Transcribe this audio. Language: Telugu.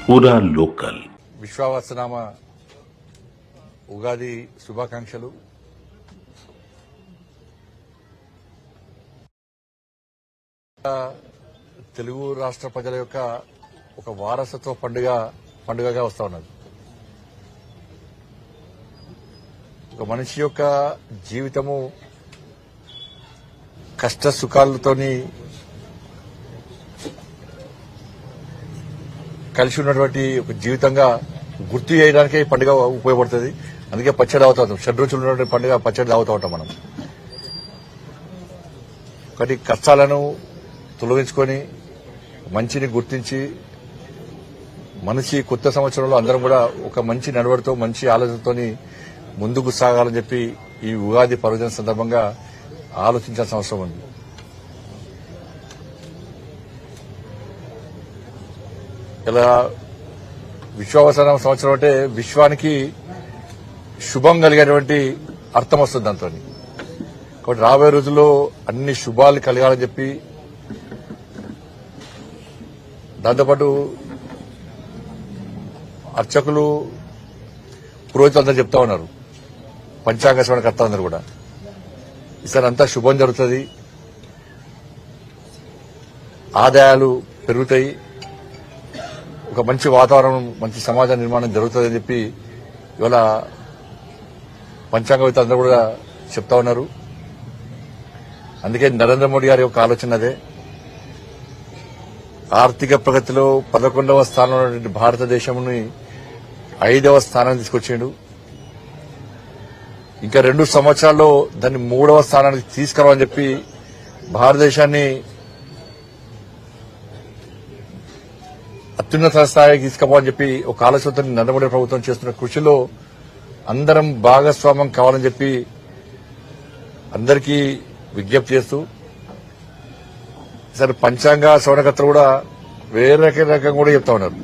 పూరా లోకల్. విశ్వావసనామ ఉగాది శుభాకాంక్షలు. తెలుగు రాష్ట్ర ప్రజల యొక్క ఒక వారసత్వ పండుగగా వస్తా ఉన్నది. ఒక మనిషి యొక్క జీవితము కష్ట సుఖాలతోని కలిసి ఉన్నటువంటి ఒక జీవితంగా గుర్తు చేయడానికే ఈ పండుగ ఉపయోగపడుతుంది. అందుకే పచ్చడి తాగుతా ఉంటాం. షడ్రుచులు ఉన్నటువంటి పండుగ పచ్చడి తాగుతూ ఉంటాం మనం. ఒకటి కష్టాలను తొలగించుకొని మంచిని గుర్తించి మనిషి కొత్త సంవత్సరంలో అందరం కూడా ఒక మంచి నడవడితో మంచి ఆలోచనతో ముందుకు సాగాలని చెప్పి ఈ ఉగాది పర్వదిన సందర్భంగా ఆలోచించాల్సిన అవసరం ఉంది. ఇలా విశ్వావసన సంవత్సరం అంటే విశ్వానికి శుభం కలిగేటువంటి అర్థం వస్తుంది దాంతో. కాబట్టి రాబోయే రోజుల్లో అన్ని శుభాలు కలగాలని చెప్పి దాంతోపాటు అర్చకులు పురోహితులు అందరూ చెప్తా ఉన్నారు, పంచాంగ శ్రవణ కర్తలందరూ కూడా ఈసారి అంతా శుభం జరుగుతుంది, ఆదాయాలు పెరుగుతాయి, ఒక మంచి వాతావరణం మంచి సమాజ నిర్మాణం జరుగుతుందని చెప్పి ఇవాళ పంచాంగవేత్తలు అందరూ కూడా చెప్తా ఉన్నారు. అందుకే నరేంద్ర మోడీ గారి యొక్క ఆలోచన అదే. ఆర్థిక ప్రగతిలో 11వ స్థానంలో ఉన్నటువంటి భారతదేశంని 5వ స్థానానికి తీసుకొచ్చిండు. ఇంకా 2 సంవత్సరాల్లో దాన్ని 3వ స్థానానికి తీసుకురావని చెప్పి భారతదేశాన్ని అత్యున్నత స్థాయికి తీసుకుపోవాలని చెప్పి ఒక ఆలోచనతో నరేంద్ర మోడీ ప్రభుత్వం చేస్తున్న కృషిలో అందరం భాగస్వామ్యం కావాలని చెప్పి అందరికీ విజ్ఞప్తి చేస్తూ సరే పంచాంగ శ్రవణకర్తలు కూడా వేరే రకంగా కూడా చెప్తా ఉన్నారు.